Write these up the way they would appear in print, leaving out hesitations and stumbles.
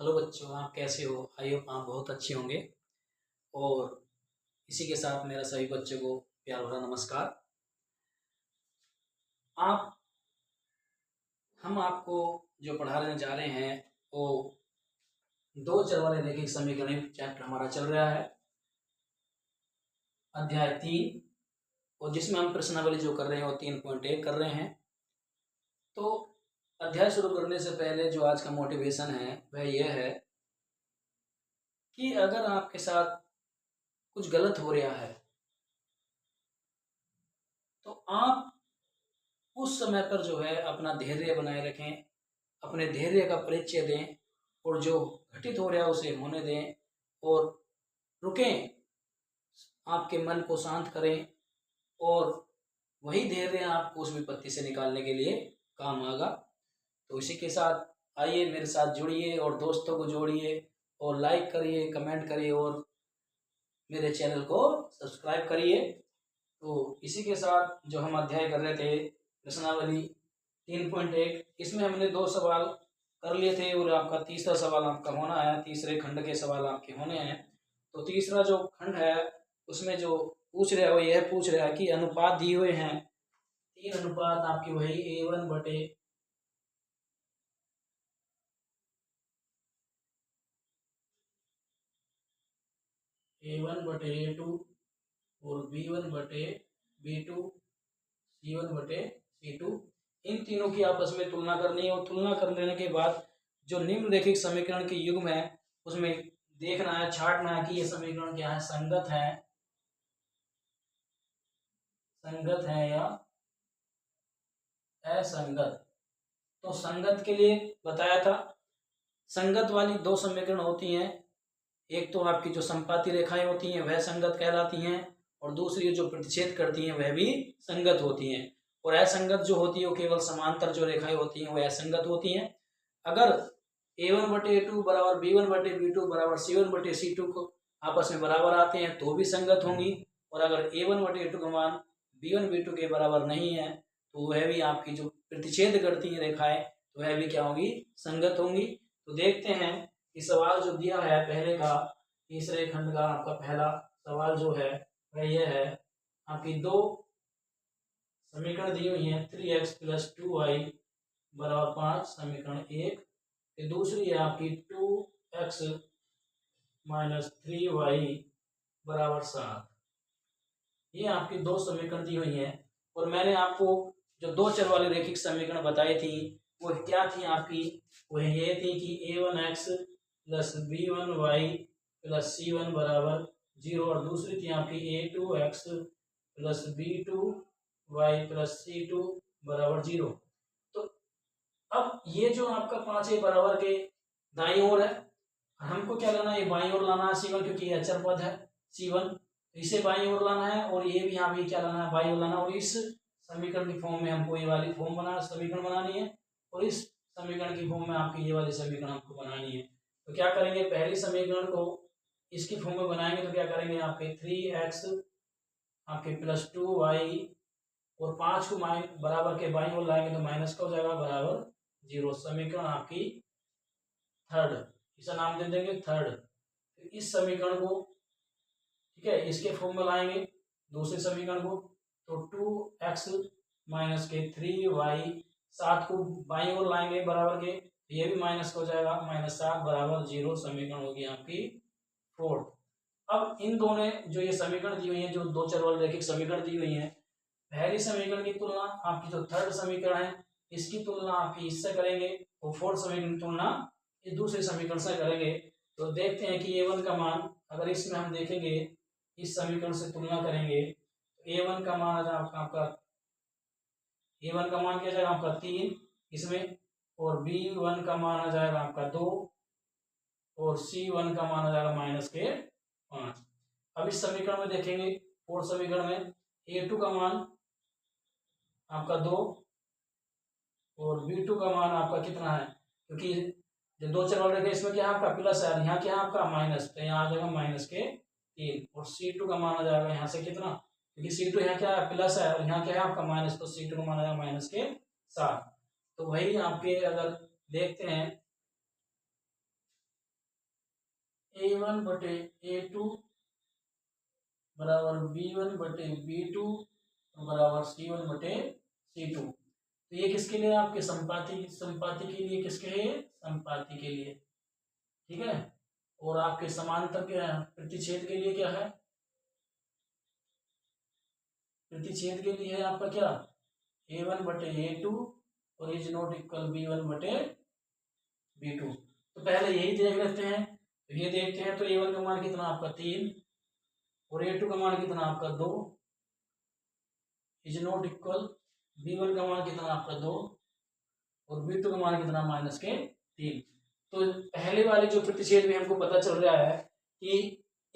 Hello बच्चों, आप कैसे हो? आई होप आप बहुत अच्छे होंगे। और इसी के साथ मेरा सभी बच्चों को प्यार भरा नमस्कार। आप हम आपको जो पढ़ाने जा रहे हैं वो दो चर वाले रैखिक समीकरण चैप्टर हमारा चल रहा है, अध्याय 3, और जिसमें हम प्रश्नावली जो कर रहे हैं वो 3.1 कर रहे हैं। तो अध्याय शुरू करने से पहले जो आज का मोटिवेशन है वह यह है कि अगर आपके साथ कुछ गलत हो रहा है तो आप उस समय पर जो है अपना धैर्य बनाए रखें, अपने धैर्य का परिचय दें और जो घटित हो रहा है उसे होने दें और रुकें, आपके मन को शांत करें और वही धैर्य आपको उस विपत्ति से निकालने के लिए काम आएगा। तो इसी के साथ आइए मेरे साथ जुड़िए और दोस्तों को जोड़िए और लाइक करिए, कमेंट करिए और मेरे चैनल को सब्सक्राइब करिए। तो इसी के साथ जो हम अध्याय कर रहे थे प्रश्नावली 3.1, इसमें हमने 2 सवाल कर लिए थे और आपका तीसरा सवाल आपका होना है, तीसरे खंड के सवाल आपके होने हैं। तो तीसरा जो खंड है उसमें जो पूछ रहा है वो यह पूछ रहा है कि अनुपात दिए हुए हैं, 3 अनुपात आपकी वही A1 बटे A2 और B1 बटे B2, C1 बटे C2, इन तीनों की आपस में तुलना करनी है और तुलना कर लेने के बाद जो निम्नलिखित समीकरण के युग्म है उसमें देखना है, छांटना है कि ये समीकरण क्या है, संगत है या असंगत। तो संगत के लिए बताया था, संगत वाली 2 समीकरण होती हैं, एक तो आपकी जो संपाती रेखाएं होती हैं वह संगत कहलाती हैं और दूसरी जो प्रतिच्छेद करती हैं वह भी संगत होती हैं। और असंगत जो होती है वो केवल समांतर जो रेखाएं होती हैं वह असंगत होती हैं। अगर A1 बटे A2 बराबर B1 बटे B2 बराबर C1 बटे C2 को आपस में बराबर आते हैं तो भी संगत होंगी, और अगर A1 बटे A2 का मान B1 B2 के बराबर नहीं है तो वह भी आपकी जो प्रतिच्छेद करती हैं रेखाएं तो वह भी क्या होंगी, संगत होंगी। तो देखते हैं कि सवाल जो दिया है पहले का, तीसरे खंड का आपका पहला सवाल जो है वह यह है, आपकी 2 समीकरण दी हुई है, 3x + 2y बराबर 5 समीकरण 1, दूसरी है आपकी 2x - 3y बराबर 7। ये आपकी 2 समीकरण दी हुई हैं और मैंने आपको जो 2 चर वाली रैखिक समीकरण बताई थी वो क्या थी आपकी, वह ये थी कि a1x + b1y + c1 बराबर 0 और दूसरी थी आपकी a2x + b2y + c2 बराबर 0। तो अब ये जो आपका 5 बराबर के दाईं ओर है, हमको क्या लाना है, ये बाईं ओर लाना है C1, क्योंकि ये अचर पद है C1, इसे बाईं ओर लाना है और ये भी यहाँ भी क्या लाना है, बाईं ओर लाना है। और इस समीकरण की फॉर्म में हमको ये वाली फॉर्म समीकरण बनानी है और इस समीकरण की फॉर्म में आपकी ये वाली समीकरण हमको बनानी है। तो क्या करेंगे, पहली समीकरण को इसकी फॉर्म में बनाएंगे तो क्या करेंगे, आपके 3x आपके +2y और 5 को बराबर के बाईं ओर लाएंगे तो माइनस का हो जाएगा बराबर 0। समीकरण आपकी थर्ड, इसका नाम दे देंगे थर्ड। इस समीकरण को ठीक है इसके फॉर्म में लाएंगे दूसरे समीकरण को, तो 2x - 3y, 7 को बाईं ओर लाएंगे बराबर के, ये भी माइनस हो जाएगा, -7 बराबर 0। समीकरण होगी आपकी फोर्थ। अब इन दोनों जो ये समीकरण दी हुई है, जो 2 चर वाले रैखिक समीकरण दी हुई है, पहली समीकरण की तुलना आपकी जो थर्ड समीकरण है इसकी तुलना आपकी इससे करेंगे और फोर्थ समीकरण की तुलना इस दूसरे समीकरण से करेंगे। तो देखते हैं कि a1 का मान, अगर इसमें हम देखेंगे इस समीकरण से तुलना करेंगे तो a1 का मान आ जाएगा आपका, a1 का मान क्या जाएगा आपका 3 इसमें, और b1 का मान आ जाएगा आपका 2 और c1 का मान आ जाएगा -5। अब इस समीकरण में देखेंगे, फोर्थ समीकरण में a2 का मान आपका 2 और b2 का मान आपका कितना है, क्योंकि जो 2 चर वाले इसमें क्या है आपका प्लस है, यहाँ क्या है आपका माइनस, तो यहाँ आ जाएगा -3। और C2 का मान आ जाएगा यहाँ से कितना, क्योंकि C2 यहाँ क्या है प्लस है और यहाँ क्या है आपका माइनस, तो C2 का मान आ जाएगा -7। तो वही आपके अगर देखते हैं A1 बटे A2 बराबर B1 बटे B2 बराबर C1 बटे C2। तो ये किसके लिए? आपके संपाति के लिए। किसके लिए? संपाति के लिए। ठीक है। और आपके समांतर के प्रतिच्छेद के लिए क्या है? प्रतिच्छेद के लिए है आपका क्या? A1 बटे A2 और इज नॉट इक्वल B1 बटे B2। तो पहले यही देख लेते हैं। तो ये देखते हैं तो A1 का मान कितना आपका 3 और A2 का मान कितना आपका 2 इज नॉट इक्वल B1 का मान कितना आपका 2 और B2 का मान कितना -3। तो पहले वाले जो प्रतिच्छेद में हमको पता चल रहा है कि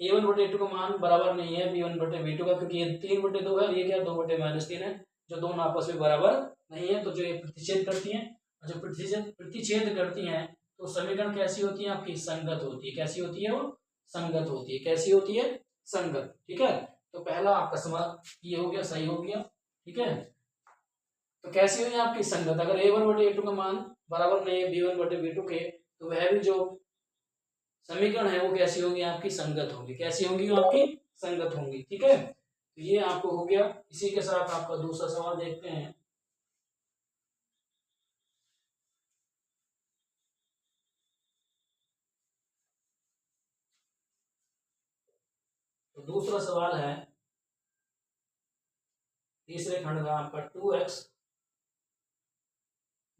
A1 बटे A2 का मान बराबर नहीं है B1 बटे B2 का, क्योंकि ये 3 बटे 2 है, ये क्या 2 बटे -3 है, जो दोनों आपस में बराबर नहीं है। तो जो ये प्रतिच्छेद करती हैं, जो प्रतिच्छेद करती हैं, तो समीकरण कैसी होती है आपकी? संगत होती है। कैसी होती है वो? संगत होती है। कैसी होती है? संगत। ठीक है। तो पहला आपका सवाल ये हो गया, सही हो गया। ठीक है। तो कैसी हुई आपकी संगत? अगर A1 बटे A2 का मान बराबर नहीं है B1 बटे B2 के, तो वह भी जो समीकरण है वो कैसी होगी? आपकी संगत होगी। कैसी होंगी? आपकी संगत होंगी। ठीक है। तो ये आपको हो गया। इसी के साथ आपका दूसरा सवाल देखते हैं। तो दूसरा सवाल है तीसरे खंड का आपका 2x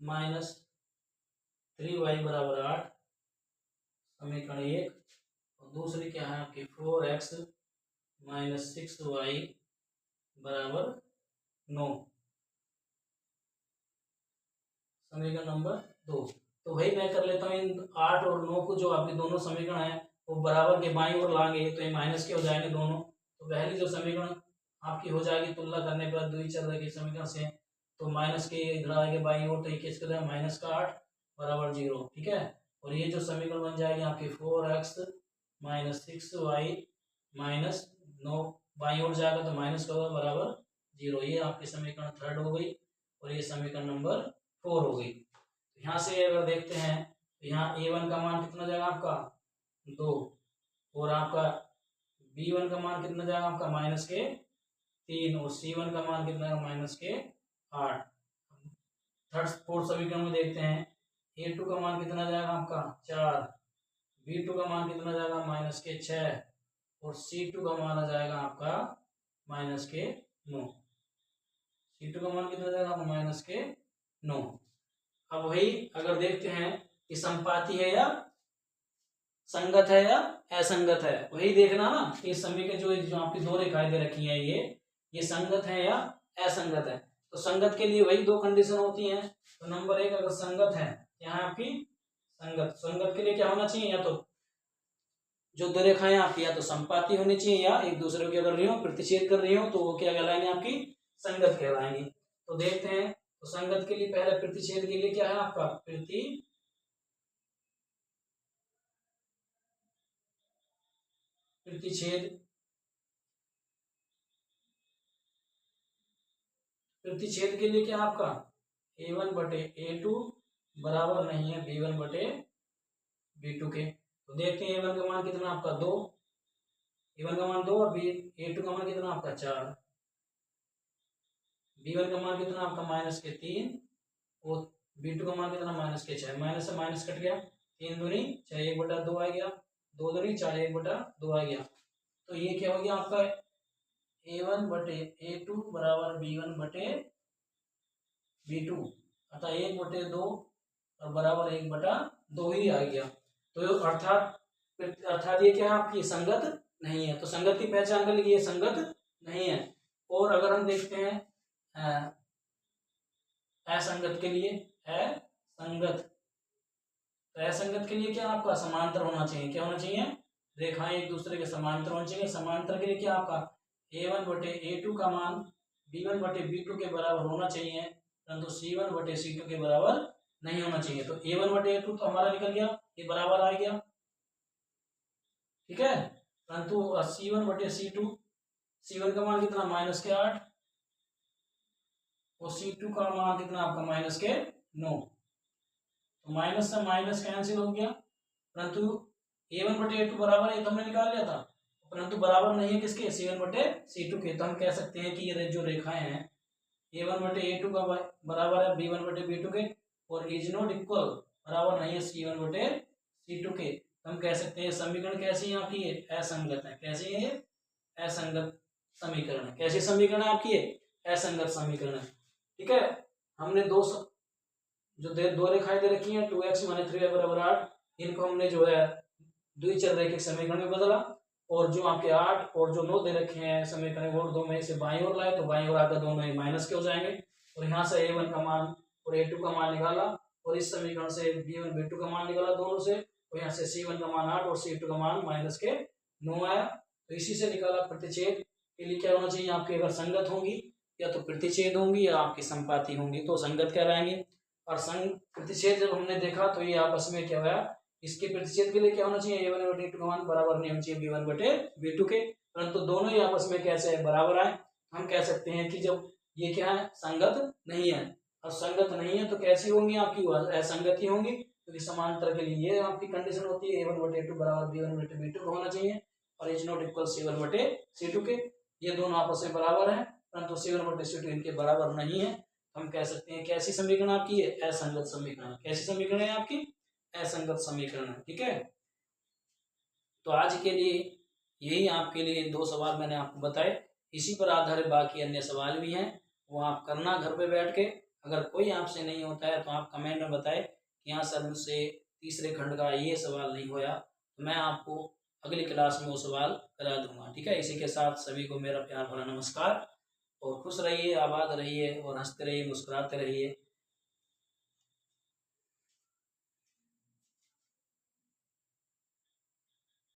माइनस 3y बराबर 8, समीकरण 1। और दूसरी क्या है आपकी? 4x माइनस 6y बराबर 9, समीकरण नंबर 2। तो वही मैं कर लेता हूँ इन 8 और 9 को, जो आपके दोनों समीकरण है वो बराबर के बाईं ओर लाएंगे तो ये माइनस के हो जाएंगे दोनों। तो पहली जो समीकरण आपकी हो जाएगी तुलना करने पर द्विचर के समीकरण से, तो माइनस के इधर आएंगे बाईं ओर, तो ये किसके जाएगा? माइनस का 8 बराबर 0। ठीक है। और ये जो समीकरण बन जाएगी आपकी 4x माइनस 6y माइनस 9, बाईं ओर जाएगा तो माइनस का होगा बराबर 0। ये आपकी समीकरण थर्ड हो गई और ये समीकरण नंबर 4 हो गई। यहाँ से अगर देखते हैं तो यहाँ A1 का मान कितना जाएगा आपका? 2 और आपका B1 का मान कितना जाएगा आपका? -3 और C1 का मान कितना है? -8। थर्ड फोर्थ समीकरण में देखते हैं A2 का मान कितना जाएगा आपका? 4, B2 का मान कितना जाएगा? -6 और C2 का मान आ जाएगा आपका -9। C2 का मान कितना जाएगा आपका? -9। अब वही अगर देखते हैं कि संपाती है या संगत है या असंगत है, वही देखना ना। इस समीकरण जो आपकी दो रेखाएं दे रखी हैं, ये संगत है या असंगत है। तो संगत के लिए वही दो कंडीशन होती हैं। तो नंबर 1, अगर संगत है, यहाँ आपकी संगत के लिए क्या होना चाहिए? या तो जो दो रेखाएं आपकी या तो संपाती होनी चाहिए या एक दूसरे के अगर रही हो, प्रतिच्छेद कर रही हो, तो वो क्या कहलाएंगे? आपकी संगत कहलाएंगी। तो देखते हैं। तो संगत के लिए पहले प्रतिच्छेद के लिए क्या है आपका? प्रतिच्छेद के लिए क्या आपका? A1 बटे A2 बराबर नहीं है B1 बटे B2 के। तो देखते हैं A1 का मान कितना आपका? 2, A1 का मान 2 और A2 का मान कितना आपका? 4। B1 का मान कितना आपका? -3 और B2 का मान कितना? -6। माइनस से माइनस कट गया, 3 दूनी 6, 1/2 आ गया, 2 दूनी 4, 1/2 आ गया। तो ये क्या हो गया आपका? A1 बटे A2 बराबर B1 बटे B2, अतः 1/2 और बराबर 1/2 ही आ गया। तो अर्थात ये क्या है आपकी? संगत नहीं है। तो संगत की पहचान कर लीजिए, संगत नहीं है। और अगर हम देखते हैं असंगत के लिए, असंगत, तो असंगत के लिए क्या आपका? समांतर होना चाहिए। क्या होना चाहिए? रेखाएं एक दूसरे के समांतर होनी चाहिए। समांतर के लिए क्या आपका? A1 बटे A2 का मान B1 बटे B2 के बराबर होना चाहिए, परंतु C1 बटे C2 के बराबर नहीं होना चाहिए। तो A1 बटे A2 तो हमारा निकल गया, ये बराबर आ गया। ठीक है। परंतु C1 बटे C2, C1 का मान कितना? -8 और C2 का मान कितना आपका? -9। तो माइनस से माइनस कैंसिल हो गया, परंतु A1/A2 बराबर है, तो हमने निकाल लिया था, परंतु बराबर नहीं है किसके, C1/C2 के। तो हम कह सकते हैं कि ये जो रेखाएं हैं A1/A2 का बराबर है B1/B2 के, और इज नॉट इक्वल बराबर नहीं है C1/C2 के। तो हम कह सकते हैं समीकरण कैसी है आपकी, ये असंगत है। कैसी है ये, असंगत समीकरण है। कैसी समीकरण है आपकी, ये असंगत समीकरण है। ठीक है, हमने जो दो रेखाएं दे रखी हैं 2x - 3y = 8, इनको हमने जो है द्विचर रैखिक समीकरण में बदला, और जो आपके 8 और जो 9 दे रखे हैं समीकरण और दो में से बाईं ओर लाए, तो बाईं ओर आकर दोनों ही माइनस के हो जाएंगे, और यहाँ से A1 का मान और A2 का मान निकाला, और इस समीकरण से B1 B2 का मान निकाला दोनों से, और यहाँ से C1 का मान 8 और C2 का मान -9 आया। तो इसी से निकाला प्रतिच्छेद के लिए क्या होना चाहिए आपके, अगर संगत होंगी या तो प्रतिच्छेद होंगी या आपकी संपाती होंगी तो संगत कहलाएंगे। और प्रतिच्छेद जब हमने देखा तो ये आपस में क्या हुआ, इसके प्रतिच्छेद के लिए क्या होना चाहिए, A1/A2 का मान बराबर नहीं होना चाहिए B1/B2 के, परंतु दोनों ही आपस में कैसे है, बराबर आए। हम कह सकते हैं कि जब ये क्या है, संगत नहीं है। अब संगत नहीं है तो कैसी होंगी आपकी, असंगति होंगी, क्योंकि समांतर के लिए ये आपकी कंडीशन होती है A1/A2 बराबर B1/B2 का होना चाहिए, और इज नॉट इक्वल C1/C2 के। ये दोनों आपस में बराबर है, परंतु C1/C2 इनके बराबर नहीं है। हम कह सकते हैं कैसी समीकरण आपकी है, असंगत समीकरण। कैसी समीकरण है आपकी, असंगत समीकरण। ठीक है, तो आज के लिए यही आपके लिए 2 सवाल मैंने आपको बताए। इसी पर आधारित बाकी अन्य सवाल भी हैं, वो आप करना घर पे बैठ के। अगर कोई आपसे नहीं होता है तो आप कमेंट में बताएं कि हाँ सर मुझसे तीसरे खंड का ये सवाल नहीं होया, तो मैं आपको अगली क्लास में वो सवाल करा दूंगा। ठीक है, इसी के साथ सभी को मेरा प्यार भरा नमस्कार, और खुश रहिए, आबाद रहिए, और हंसते रहिए, मुस्कुराते रहिए।